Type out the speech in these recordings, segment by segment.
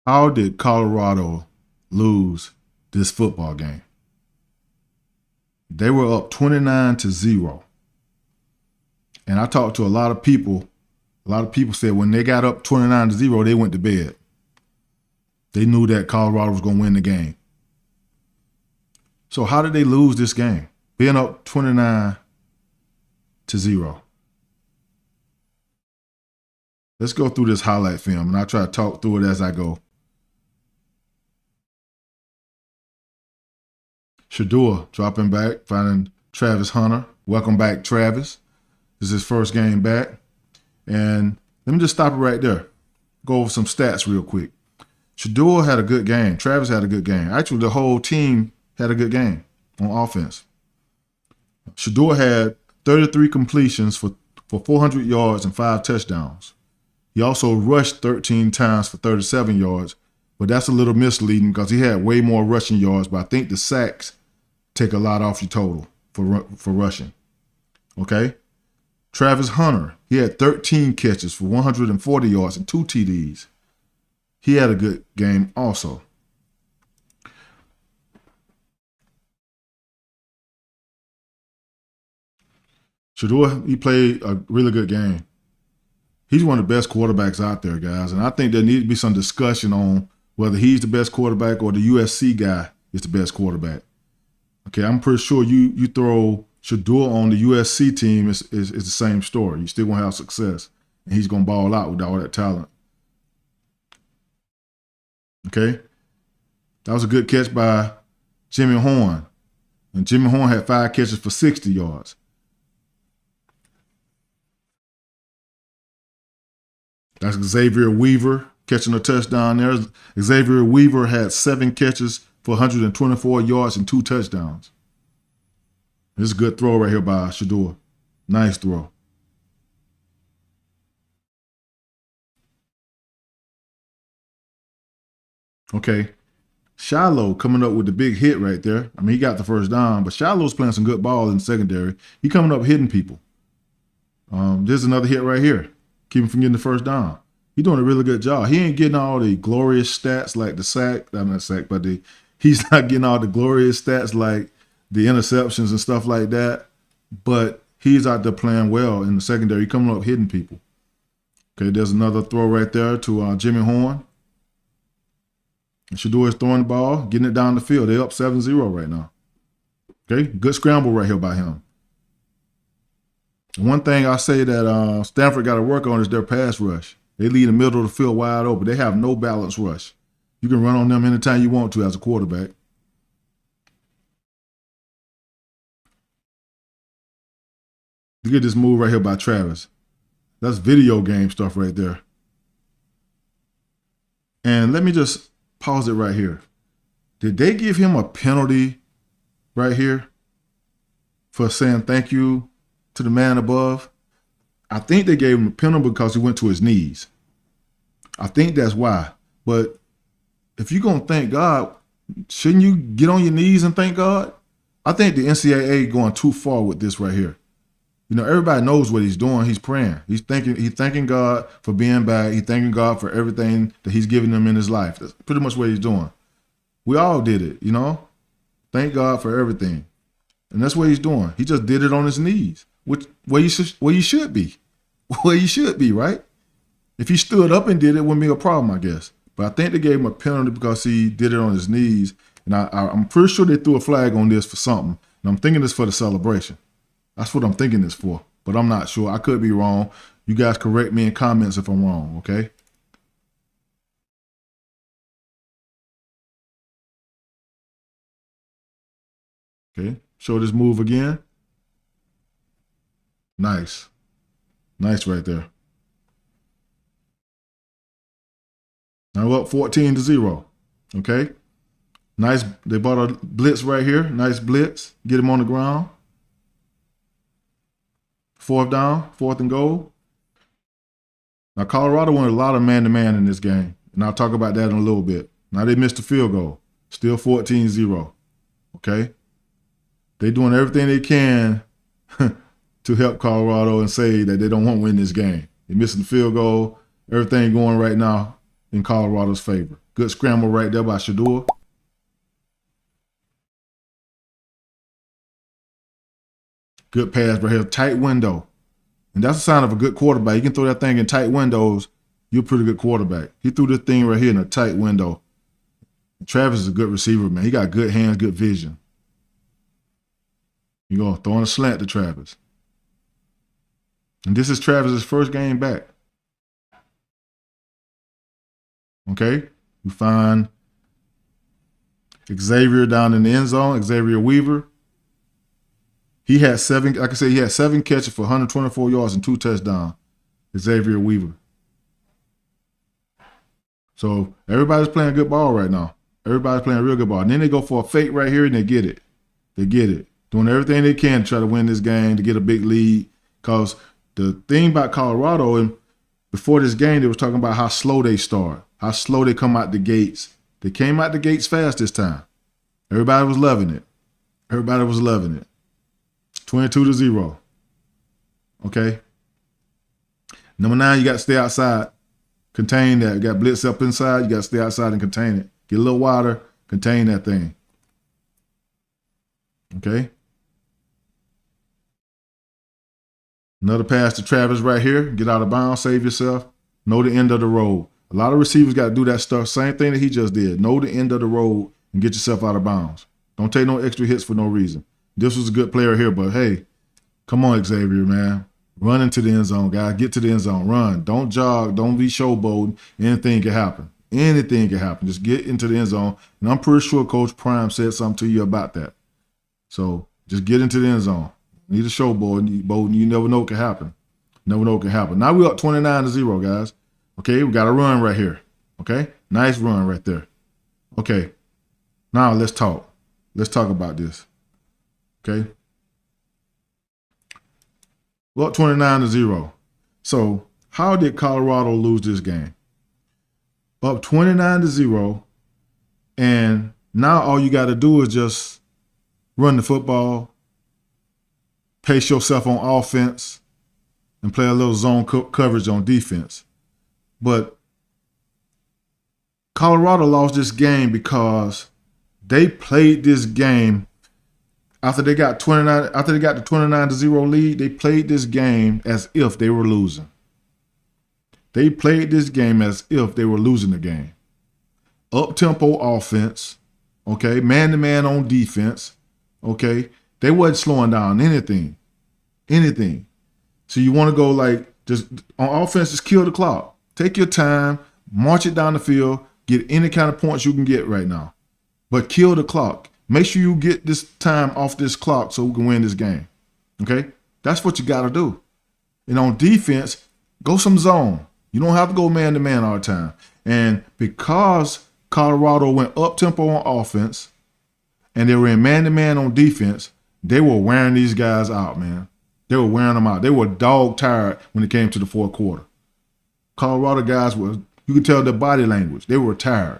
How did Colorado lose this football game? They were up 29-0. And I talked to a lot of people. A lot of people said when they got up 29-0, they went to bed. They knew that Colorado was going to win the game. So how did they lose this game? Being up 29-0. Let's go through this highlight film, and I'll try to talk through it as I go. Shedeur dropping back, finding Travis Hunter. Welcome back, Travis. This is his first game back. And let me just stop it right there. Go over some stats real quick. Shedeur had a good game. Travis had a good game. Actually, the whole team had a good game on offense. Shedeur had 33 completions for 400 yards and 5 touchdowns. He also rushed 13 times for 37 yards, but that's a little misleading because he had way more rushing yards, but I think the sacks take a lot off your total for rushing. Okay? Travis Hunter, he had 13 catches for 140 yards and 2 TDs. He had a good game also. Shedeur, he played a really good game. He's one of the best quarterbacks out there, guys. And I think there needs to be some discussion on whether he's the best quarterback or the USC guy is the best quarterback. Okay, I'm pretty sure you throw Shedeur on the USC team, is the same story. You still going to have success. And he's going to ball out with all that talent. Okay? That was a good catch by Jimmy Horn. And Jimmy Horn had 5 catches for 60 yards. That's Xavier Weaver catching a touchdown there. Xavier Weaver had 7 catches for 124 yards and 2 touchdowns. This is a good throw right here by Shedeur. Nice throw. Okay. Shiloh coming up with the big hit right there. I mean, he got the first down, but Shiloh's playing some good ball in the secondary. He coming up hitting people. There's another hit right here. Keep him from getting the first down. He's doing a really good job. He ain't getting all the glorious stats like the sack. I'm not sack, but he's not getting all the glorious stats like the interceptions and stuff like that. But he's out there playing well in the secondary. He's coming up hitting people. Okay, there's another throw right there to Jimmy Horn. And Shedeur is throwing the ball, getting it down the field. They're up 7-0 right now. Okay, good scramble right here by him. One thing I say that Stanford got to work on is their pass rush. They leave the middle of the field wide open. They have no balanced rush. You can run on them anytime you want to as a quarterback. Look at this move right here by Travis. That's video game stuff right there. And let me just pause it right here. Did they give him a penalty right here for saying thank you to the man above? I think they gave him a penalty because he went to his knees. I think that's why. But if you're going to thank God, shouldn't you get on your knees and thank God? I think the NCAA going too far with this right here. You know, everybody knows what he's doing. He's praying. He's thanking God for being back. He's thanking God for everything that he's given him in his life. That's pretty much what he's doing. We all did it, you know? Thank God for everything. And that's what he's doing. He just did it on his knees. Where you should be. Where you should be, right? If he stood up and did it, it wouldn't be a problem, I guess. But I think they gave him a penalty because he did it on his knees. And I'm pretty sure they threw a flag on this for something. And I'm thinking it's for the celebration. That's what I'm thinking it's for. But I'm not sure. I could be wrong. You guys correct me in comments if I'm wrong, okay? Okay. Show this move again. Nice. Nice right there. Now we're up 14-0. Okay. Nice. They bought a blitz right here. Nice blitz. Get him on the ground. 4th down, 4th and goal. Now Colorado went a lot of man-to-man in this game. And I'll talk about that in a little bit. Now they missed a field goal. Still 14-0. Okay. They're doing everything they can to help Colorado and say that they don't want to win this game. They're missing the field goal. Everything going right now in Colorado's favor. Good scramble right there by Shador. Good pass right here. Tight window. And that's a sign of a good quarterback. You can throw that thing in tight windows. You're a pretty good quarterback. He threw this thing right here in a tight window. Travis is a good receiver, man. He got good hands, good vision. You go throwing a slant to Travis. And this is Travis's first game back. Okay? You find Xavier down in the end zone, Xavier Weaver. He had 7, like I said, he had 7 catches for 124 yards and 2 touchdowns. Xavier Weaver. So everybody's playing good ball right now. Everybody's playing real good ball. And then they go for a fake right here and they get it. They get it. Doing everything they can to try to win this game, to get a big lead. Because the thing about Colorado, and before this game, they was talking about how slow they start, how slow they come out the gates. They came out the gates fast this time. Everybody was loving it. Everybody was loving it. 22-0. Okay? Number 9, you got to stay outside. Contain that. You got blitz up inside. You got to stay outside and contain it. Get a little wider. Contain that thing. Okay? Another pass to Travis right here. Get out of bounds. Save yourself. Know the end of the road. A lot of receivers got to do that stuff. Same thing that he just did. Know the end of the road and get yourself out of bounds. Don't take no extra hits for no reason. This was a good player here, but hey, come on, Xavier, man. Run into the end zone, guys. Get to the end zone. Run. Don't jog. Don't be showboating. Anything can happen. Anything can happen. Just get into the end zone. And I'm pretty sure Coach Prime said something to you about that. So just get into the end zone. You need a showboat. You never know what can happen. Never know what can happen. Now we're up 29-0, guys. Okay, we got a run right here. Okay, nice run right there. Okay, now let's talk. Let's talk about this. Okay. Well, 29-0. So how did Colorado lose this game? Up 29-0, and now all you got to do is just run the football, pace yourself on offense, and play a little zone coverage on defense. But Colorado lost this game because they played this game after they got the 29-0 lead. They played this game as if they were losing. They played this game as if they were losing the game. Up-tempo offense, okay, man-to-man on defense, okay. They wasn't slowing down anything. So you want to go like just on offense, just kill the clock. Take your time, march it down the field, get any kind of points you can get right now. But kill the clock. Make sure you get this time off this clock so we can win this game. Okay? That's what you got to do. And on defense, go some zone. You don't have to go man-to-man all the time. And because Colorado went up-tempo on offense and they were in man-to-man on defense, they were wearing these guys out, man. They were wearing them out. They were dog-tired when it came to the fourth quarter. Colorado guys you could tell their body language. They were tired.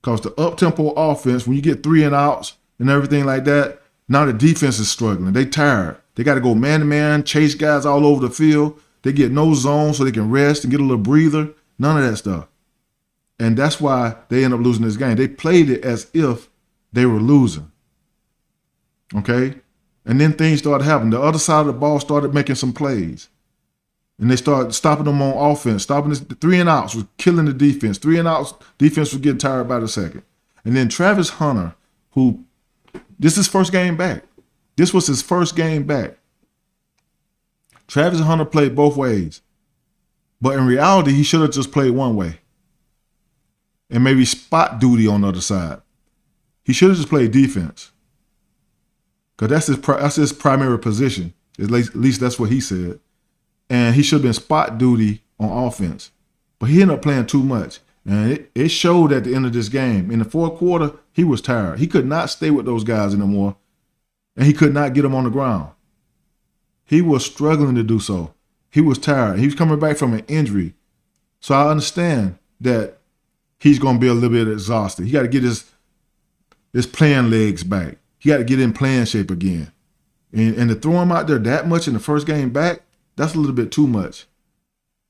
Because the up-tempo offense, when you get 3 and outs and everything like that, now the defense is struggling. They tired. They got to go man-to-man, chase guys all over the field. They get no zone so they can rest and get a little breather. None of that stuff. And that's why they end up losing this game. They played it as if they were losing. Okay? And then things started happening. The other side of the ball started making some plays. And they started stopping them on offense. Stopping the 3 and outs was killing the defense. 3 and outs, defense was getting tired by the second. And then Travis Hunter, who, this is his first game back. This was his first game back. Travis Hunter played both ways. But in reality, he should have just played one way. And maybe spot duty on the other side. He should have just played defense. Because that's his primary position. At least that's what he said. And he should have been spot duty on offense. But he ended up playing too much. And it showed at the end of this game. In the fourth quarter, he was tired. He could not stay with those guys anymore. And he could not get them on the ground. He was struggling to do so. He was tired. He was coming back from an injury. So I understand that he's going to be a little bit exhausted. He got to get his playing legs back. He got to get in playing shape again. And to throw him out there that much in the first game back, that's a little bit too much.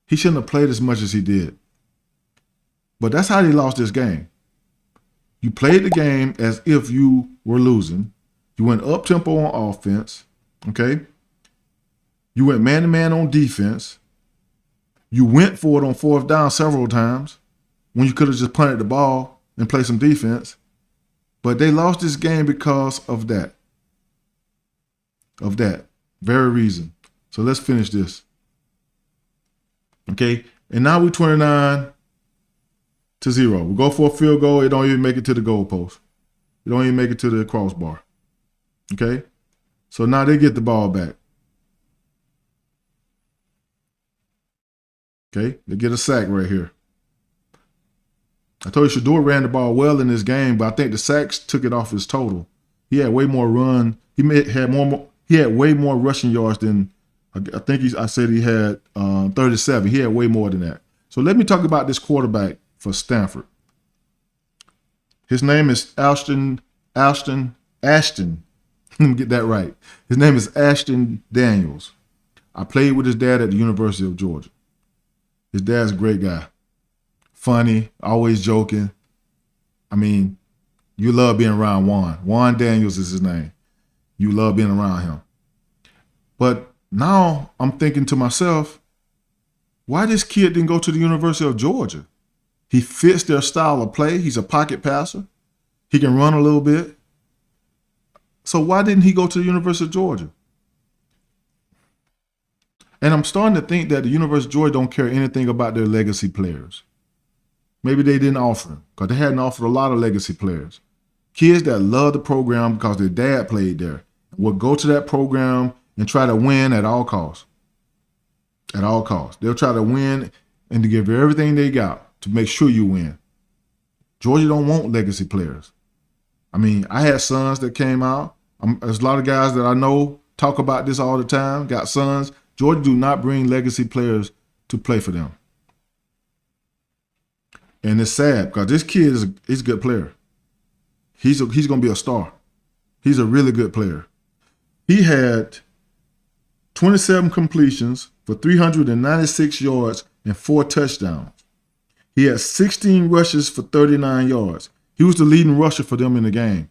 He shouldn't have played as much as he did. But that's how they lost this game. You played the game as if you were losing. You went up tempo on offense. Okay. You went man to man on defense. You went for it on fourth down several times when you could have just punted the ball and played some defense. But they lost this game because of that. Of that very reason. So let's finish this. Okay. And now we're 29-0. We go for a field goal. It don't even make it to the goalpost. It don't even make it to the crossbar. Okay. So now they get the ball back. Okay. They get a sack right here. I told you Shador ran the ball well in this game, but I think the sacks took it off his total. He had way more run. He had way more rushing yards than I think I said he had 37. He had way more than that. So let me talk about this quarterback for Stanford. His name is Ashton. Let me get that right. His name is Ashton Daniels. I played with his dad at the University of Georgia. His dad's a great guy. Funny, always joking. I mean, you love being around Juan. Juan Daniels is his name. You love being around him. But now I'm thinking to myself, why this kid didn't go to the University of Georgia? He fits their style of play. He's a pocket passer. He can run a little bit. So why didn't he go to the University of Georgia? And I'm starting to think that the University of Georgia don't care anything about their legacy players. Maybe they didn't offer him because they hadn't offered a lot of legacy players. Kids that love the program because their dad played there will go to that program and try to win at all costs. At all costs. They'll try to win and to give everything they got to make sure you win. Georgia don't want legacy players. I mean, I had sons that came out. There's a lot of guys that I know talk about this all the time, got sons. Georgia do not bring legacy players to play for them. And it's sad because this kid is a good player. He's going to be a star. He's a really good player. He had 27 completions for 396 yards and 4 touchdowns. He had 16 rushes for 39 yards. He was the leading rusher for them in the game.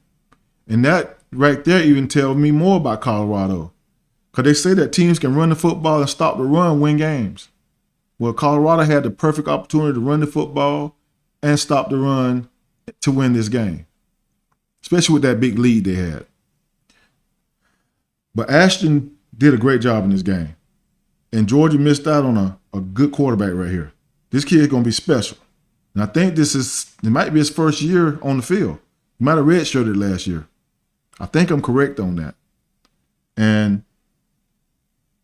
And that right there even tells me more about Colorado. Because they say that teams can run the football and stop the run, win games. Well, Colorado had the perfect opportunity to run the football and stop the run to win this game, especially with that big lead they had. But Ashton did a great job in this game. And Georgia missed out on a good quarterback right here. This kid is going to be special. And I think it might be his first year on the field. He might have redshirted last year. I think I'm correct on that. And,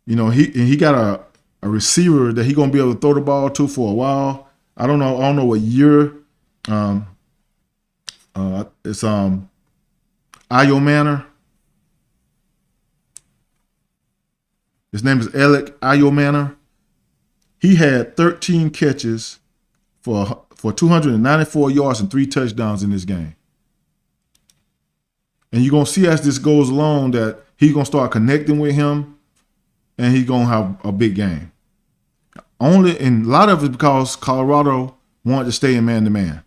you know, he got a receiver that he's going to be able to throw the ball to for a while. I don't know what year. It's Ayo Manor. His name is Alec Ayo Manor. He had 13 catches for 294 yards and 3 touchdowns in this game. And you're going to see as this goes along that he's going to start connecting with him and he's going to have a big game. And a lot of it because Colorado wanted to stay in man-to-man.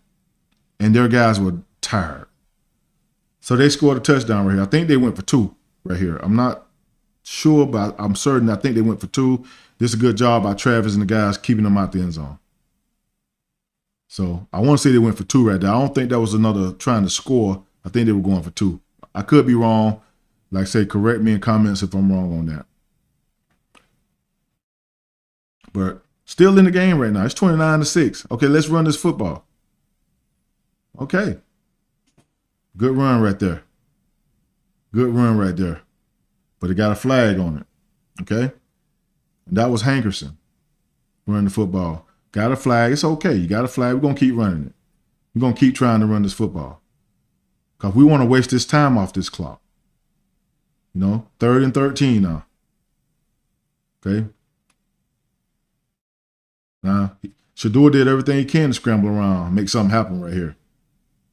And their guys were tired. So they scored a touchdown right here. I think they went for 2 right here. I'm not sure, but I'm certain. I think they went for 2. This is a good job by Travis and the guys keeping them out the end zone. So I want to say they went for 2 right there. I don't think that was another trying to score. I think they were going for 2. I could be wrong. Like I say, correct me in comments if I'm wrong on that. But still in the game right now. It's 29-6. Okay, let's run this football. Okay. Good run right there. Good run right there. But it got a flag on it. Okay? And that was Hankerson running the football. Got a flag. It's okay. You got a flag. We're going to keep running it. We're going to keep trying to run this football. Because we want to waste this time off this clock. You know, 3rd and 13 now. Okay? Now, Shador did everything he can to scramble around, make something happen right here.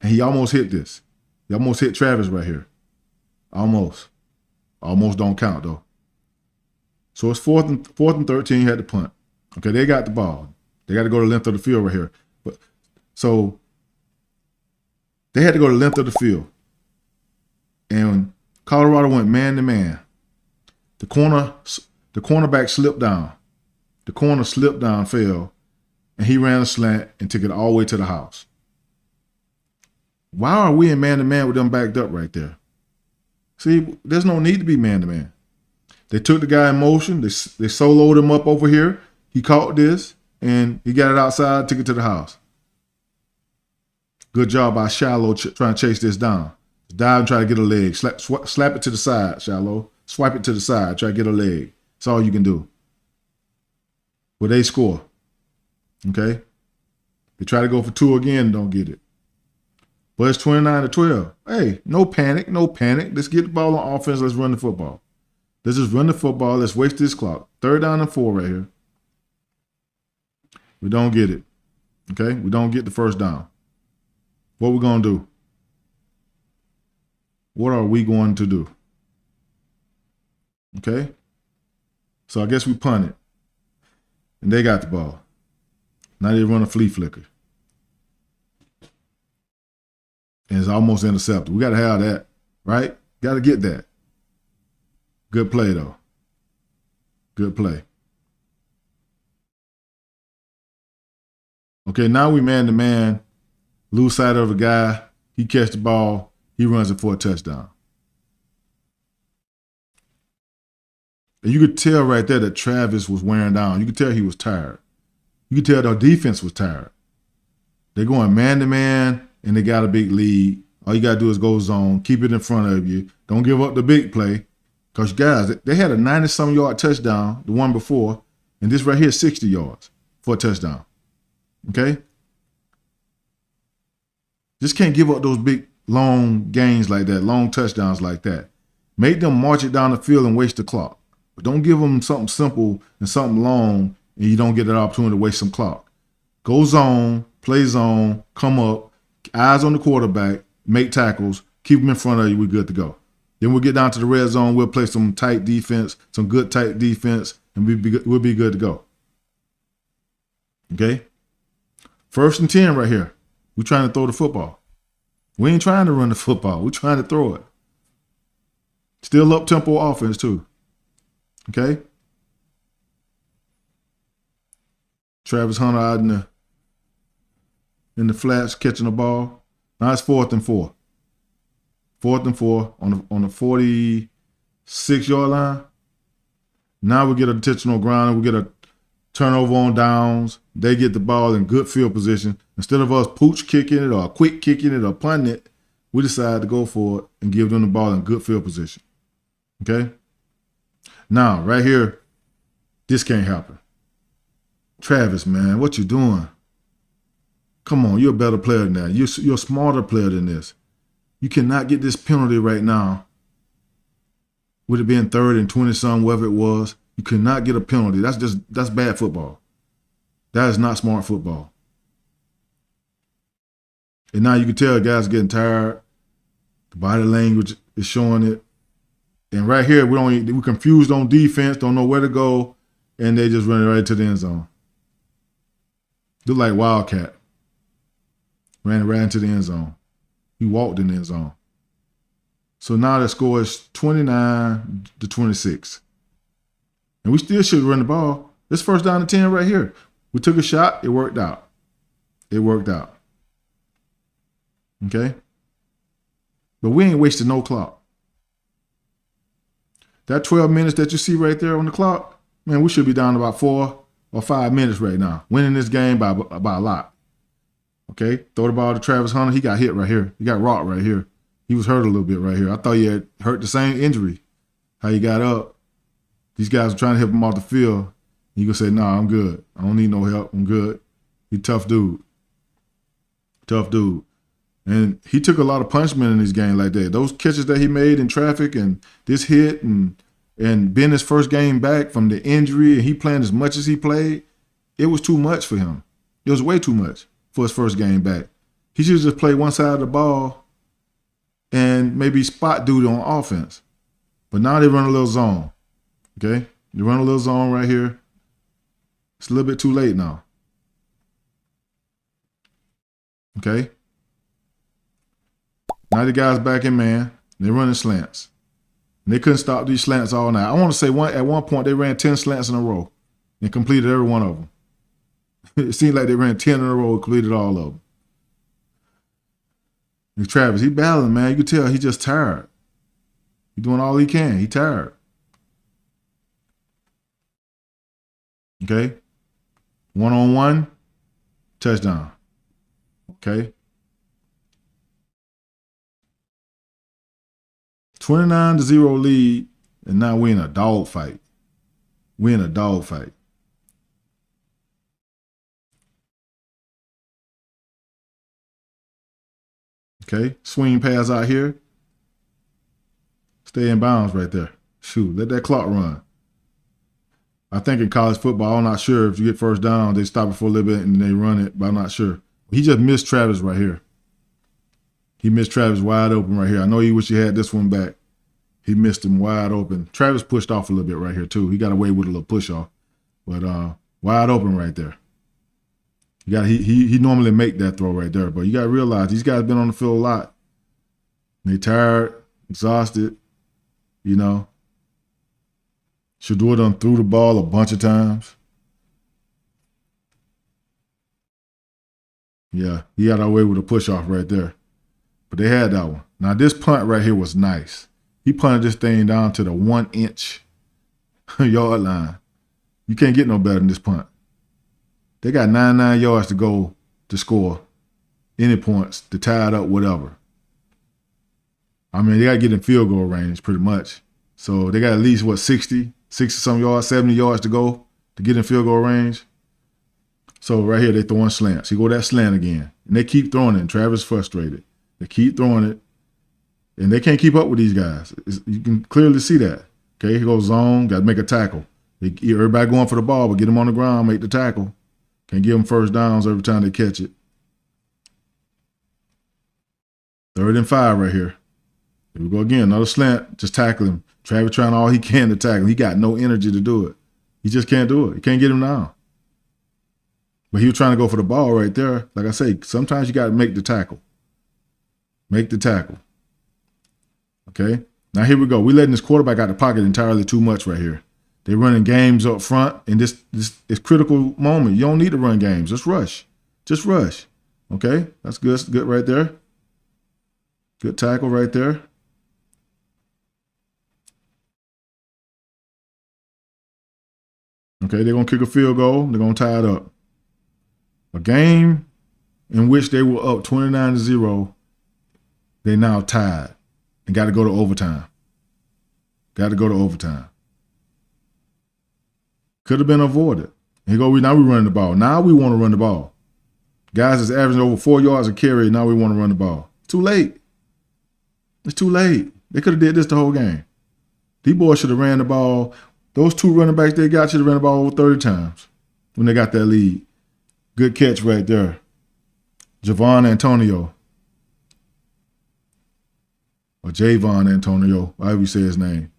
And he almost hit this. He almost hit Travis right here. Almost. Almost don't count, though. So it's 4th and 13. He had to punt. Okay, they got the ball. They got to go to the length of the field right here. But So they had to go the length of the field. And Colorado went man to man. The cornerback slipped down. The corner slipped down, fell, and he ran a slant and took it all the way to the house. Why are we in man to man with them backed up right there? See, there's no need to be man to man. They took the guy in motion. They soloed him up over here. He caught this, and he got it outside, took it to the house. Good job by Shallow trying to chase this down. Dive and try to get a leg. Slap it to the side, Shallow. Swipe it to the side. Try to get a leg. That's all you can do. But they score. Okay? They try to go for 2 again, don't get it. But it's 29-12. Hey, no panic, no panic. Let's get the ball on offense. Let's run the football. Let's just run the football. Let's waste this clock. 3rd down and 4 right here. We don't get it. Okay? We don't get the 1st down. What we going to do? What are we going to do? Okay? So I guess we punt it. And they got the ball. Now they run a flea flicker. And it's almost intercepted. We got to have that, right? Got to get that. Good play, though. Good play. Okay, now we man-to-man. Lose sight of the guy. He catch the ball. He runs it for a touchdown. And you could tell right there that Travis was wearing down. You could tell he was tired. You could tell the defense was tired. They're going man-to-man, and they got a big lead. All you got to do is go zone, keep it in front of you. Don't give up the big play. Because, guys, they had a 90-some yard touchdown, the one before, and this right here is 60 yards for a touchdown. Okay? Just can't give up those big, long gains like that, long touchdowns like that. Make them march it down the field and waste the clock. But don't give them something simple and something long, and you don't get that opportunity to waste some clock. Go zone, play zone, come up, eyes on the quarterback, make tackles, keep them in front of you, we're good to go. Then we'll get down to the red zone, we'll play some tight defense, some good tight defense, and we'll be good to go. Okay? 1st and 10 right here. We're trying to throw the football. We ain't trying to run the football. We're trying to throw it. Still up-tempo offense, too. Okay? Travis Hunter out in the flats catching the ball. Now it's 4th and 4. 4th and 4 on the 46-yard line. Now we get an intentional ground. We get a turnover on downs. They get the ball in good field position. Instead of us pooch kicking it or quick kicking it or punting it, we decide to go for it and give them the ball in good field position. Okay? Now, right here, this can't happen. Travis, man, what you doing? Come on, you're a better player than that. You're a smarter player than this. You cannot get this penalty right now. With it being 3rd and 20-some, whatever it was, you cannot get a penalty. That's bad football. That is not smart football. And now you can tell guys getting tired. The body language is showing it. And right here, we're confused on defense, don't know where to go, and they just run it right to the end zone. Look like Wildcat. Ran right into the end zone. He walked in the end zone. So now the score is 29-26. And we still should run the ball. This 1st down and 10 right here. We took a shot. It worked out. It worked out. Okay? But we ain't wasted no clock. That 12 minutes that you see right there on the clock, man, we should be down about 4 or 5 minutes right now. Winning this game by a lot. Okay? Throw the ball to Travis Hunter. He got hit right here. He got rocked right here. He was hurt a little bit right here. I thought he had hurt the same injury. How he got up. These guys are trying to help him off the field. He gonna say, nah, I'm good. I don't need no help. I'm good. He tough dude. Tough dude. And he took a lot of punishment in this game like that. Those catches that he made in traffic and this hit and being his first game back from the injury and he playing as much as he played, it was too much for him. It was way too much for his first game back. He should just play one side of the ball and maybe spot duty on offense. But now they run a little zone. Okay? They run a little zone right here. It's a little bit too late now. Okay. Now the guy's back in man. They're running slants. And they couldn't stop these slants all night. I want to say at one point they ran 10 slants in a row and completed every one of them. It seemed like they ran 10 in a row and completed all of them. And Travis, he battling, man. You can tell he's just tired. He's doing all he can. He tired. Okay. 1-on-1, touchdown. Okay. 29-0 lead, and now we're in a dogfight. We're in a dogfight. Okay, swing pass out here. Stay in bounds right there. Shoot, let that clock run. I think in college football, I'm not sure if you get first down, they stop it for a little bit and they run it, but I'm not sure. He just missed Travis right here. He missed Travis wide open right here. I know he wish he had this one back. He missed him wide open. Travis pushed off a little bit right here too. He got away with a little push off, but wide open right there. He normally make that throw right there, but you got to realize these guys been on the field a lot. They tired, exhausted, you know. Shador done threw the ball a bunch of times. Yeah, he got away with a push off right there. But they had that one. Now this punt right here was nice. He punted this thing down to the 1-inch yard line. You can't get no better than this punt. They got 99 yards to go to score any points, to tie it up, whatever. I mean, they got to get in field goal range pretty much. So they got at least, 60-some yards, 70 yards to go to get in field goal range. So right here, they throwing slants. He go that slant again. And they keep throwing it, and Travis frustrated. They keep throwing it, and they can't keep up with these guys. You can clearly see that. Okay, he goes zone, got to make a tackle. Everybody going for the ball, but get him on the ground, make the tackle. Can't give them first downs every time they catch it. 3rd and 5 right here. Here we go again, another slant, just tackle him. Travis trying all he can to tackle. He got no energy to do it. He just can't do it. You can't get him down. But he was trying to go for the ball right there. Like I say, sometimes you got to make the tackle. Make the tackle. Okay? Now here we go. We're letting this quarterback out of the pocket entirely too much right here. They're running games up front, and this is critical moment. You don't need to run games. Just rush. Just rush. Okay? That's good. That's good right there. Good tackle right there. Okay, they're going to kick a field goal. They're going to tie it up. A game in which they were up 29-0, they now tied and got to go to overtime. Got to go to overtime. Could have been avoided. Now we're running the ball. Now we want to run the ball. Guys is averaging over 4 yards a carry. Now we want to run the ball. Too late. It's too late. They could have did this the whole game. These boys should have ran the ball. Those 2 running backs they got should have ran the ball over 30 times when they got that lead. Good catch right there. Javon Antonio. Or Javon Antonio, however you say his name.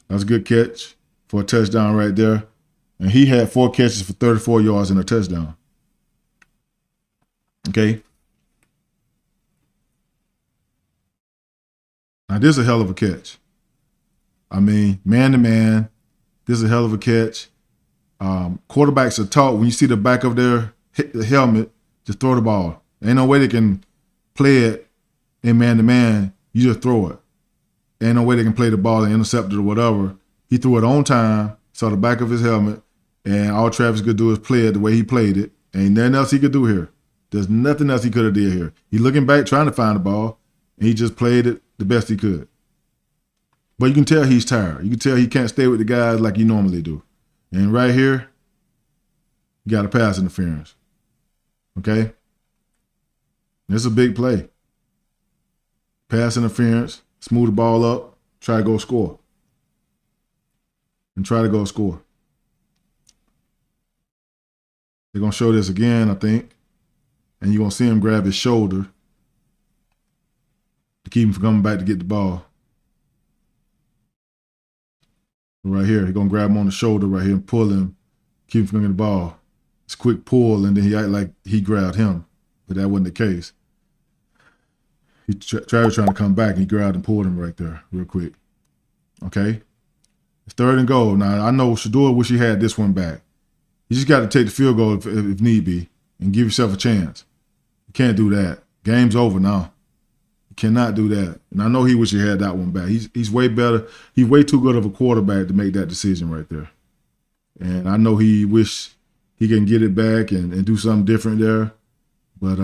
That's a good catch for a touchdown right there. And he had 4 catches for 34 yards and a touchdown. Okay. Now, this is a hell of a catch. I mean, man to man, this is a hell of a catch. Quarterbacks are taught when you see the back of their helmet, just throw the ball. Ain't no way they can play it in man to man. You just throw it. Ain't no way they can play the ball and intercept it or whatever. He threw it on time, saw the back of his helmet, and all Travis could do is play it the way he played it. Ain't nothing else he could do here. There's nothing else he could have did here. He looking back, trying to find the ball, and he just played it the best he could. But you can tell he's tired. You can tell he can't stay with the guys like he normally do. And right here, you got a pass interference. Okay? This is a big play. Pass interference, smooth the ball up, try to go score. And try to go score. They're going to show this again, I think. And you're going to see him grab his shoulder to keep him from coming back to get the ball. Right here, he's going to grab him on the shoulder right here and pull him, keep him from getting the ball. It's a quick pull, and then he act like he grabbed him. but that wasn't the case. Travis trying to come back, and he grabbed and pulled him right there real quick. Okay? It's 3rd and goal. Now, I know Shador wish he had this one back. You just got to take the field goal if need be and give yourself a chance. You can't do that. Game's over now. You cannot do that. And I know he wish he had that one back. He's way better. He's way too good of a quarterback to make that decision right there. And I know he wish he can get it back and do something different there. But,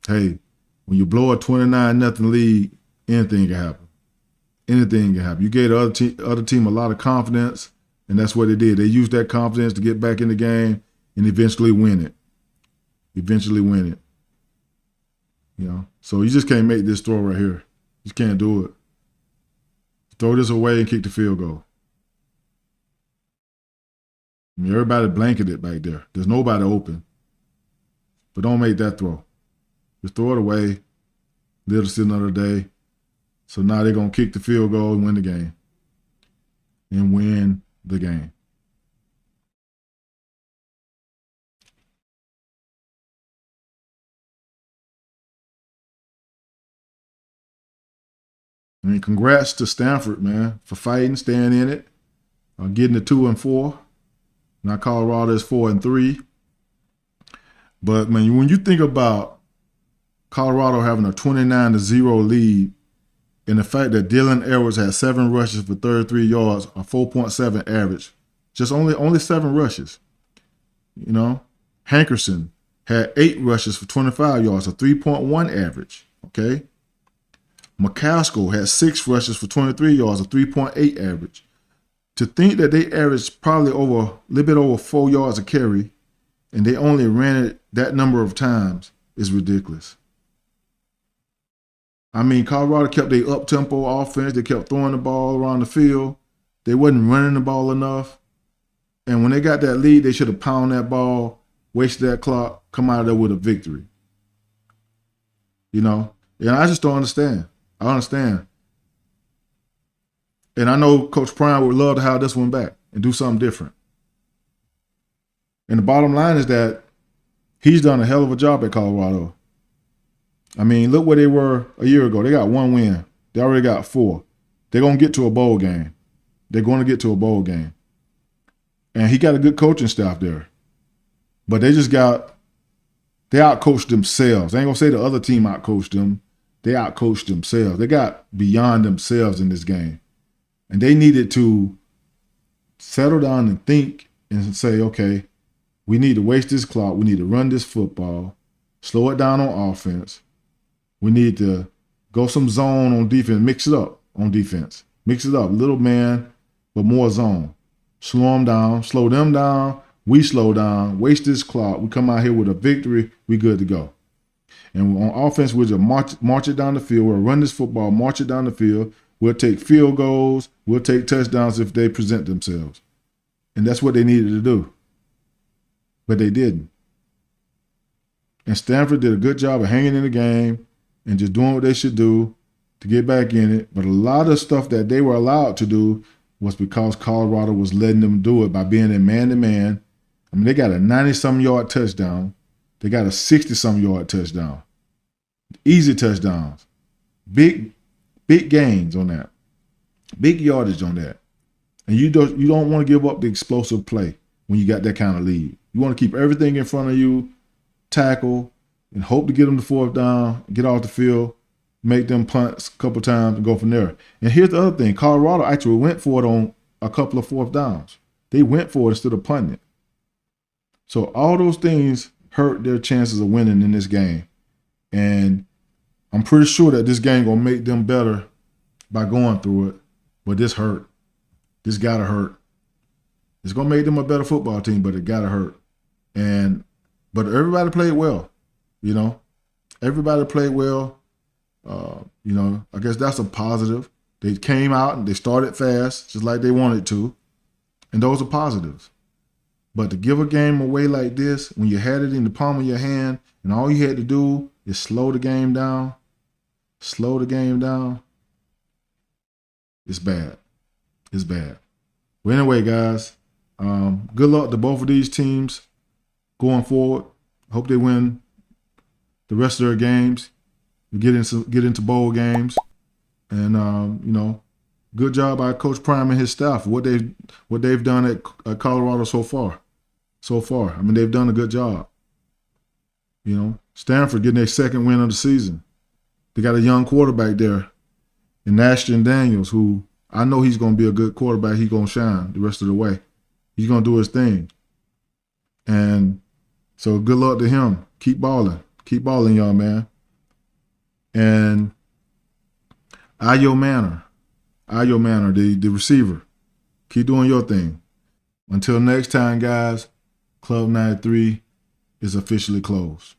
hey, when you blow a 29-0 lead, anything can happen. Anything can happen. You gave the other team a lot of confidence, and that's what they did. They used that confidence to get back in the game and eventually win it. You know, so you just can't make this throw right here. You just can't do it. Throw this away and kick the field goal. I mean, everybody blanketed back there. There's nobody open. But don't make that throw. Just throw it away. Live to see another day. So now they're going to kick the field goal and win the game. I mean, congrats to Stanford, man, for fighting, staying in it, getting to 2-4. Now Colorado is 4-3. But man, when you think about Colorado having a 29-0 lead, and the fact that Dylan Edwards had 7 rushes for 33 yards, a 4.7 average, just only 7 rushes. You know, Hankerson had 8 rushes for 25 yards, a 3.1 average. Okay. McCaskill had 6 rushes for 23 yards, a 3.8 average. To think that they averaged probably a little bit over 4 yards a carry, and they only ran it that number of times is ridiculous. I mean, Colorado kept their up-tempo offense. They kept throwing the ball around the field. They wasn't running the ball enough. And when they got that lead, they should have pounded that ball, wasted that clock, come out of there with a victory. You know? And I just don't understand. I understand. And I know Coach Prime would love to have this one back and do something different. And the bottom line is that he's done a hell of a job at Colorado. I mean, look where they were a year ago. They got 1 win. They already got 4. They're going to get to a bowl game. And he got a good coaching staff there. But they outcoached themselves. I ain't going to say the other team outcoached them. They outcoached themselves. They got beyond themselves in this game. And they needed to settle down and think and say, okay, we need to waste this clock. We need to run this football, slow it down on offense. We need to go some zone on defense, mix it up on defense. Mix it up, little man, but more zone. Slow them down. We slow down, waste this clock. We come out here with a victory. We good to go. And on offense, we'll just march it down the field. We'll run this football, march it down the field. We'll take field goals. We'll take touchdowns if they present themselves. And that's what they needed to do. But they didn't. And Stanford did a good job of hanging in the game and just doing what they should do to get back in it. But a lot of stuff that they were allowed to do was because Colorado was letting them do it by being in man-to-man. I mean, they got a 90-some yard touchdown. They got a 60-some yard touchdown. Easy touchdowns. Big gains on that. Big yardage on that. And you don't want to give up the explosive play when you got that kind of lead. You want to keep everything in front of you, tackle, and hope to get them to 4th down, get off the field, make them punt a couple times, and go from there. And here's the other thing. Colorado actually went for it on a couple of 4th downs. They went for it instead of punting it. So all those things hurt their chances of winning in this game. And I'm pretty sure that this game going to make them better by going through it. But this hurt. This got to hurt. It's going to make them a better football team, but it got to hurt. But everybody played well, you know. Everybody played well. You know, I guess that's a positive. They came out and they started fast, just like they wanted to. And those are positives. But to give a game away like this, when you had it in the palm of your hand, and all you had to do is slow the game down, it's bad. It's bad. Well, anyway, guys, good luck to both of these teams going forward. Hope they win the rest of their games, get into bowl games, and good job by Coach Prime and his staff. What they've done at Colorado so far. I mean, they've done a good job. Stanford getting their second win of the season. They got a young quarterback there, in Ashton Daniels, who I know he's going to be a good quarterback. He's going to shine the rest of the way. He's going to do his thing. And so good luck to him. Keep balling. Keep balling, y'all, man. And Ayo Manor, the receiver. Keep doing your thing. Until next time, guys, Club 93 is officially closed.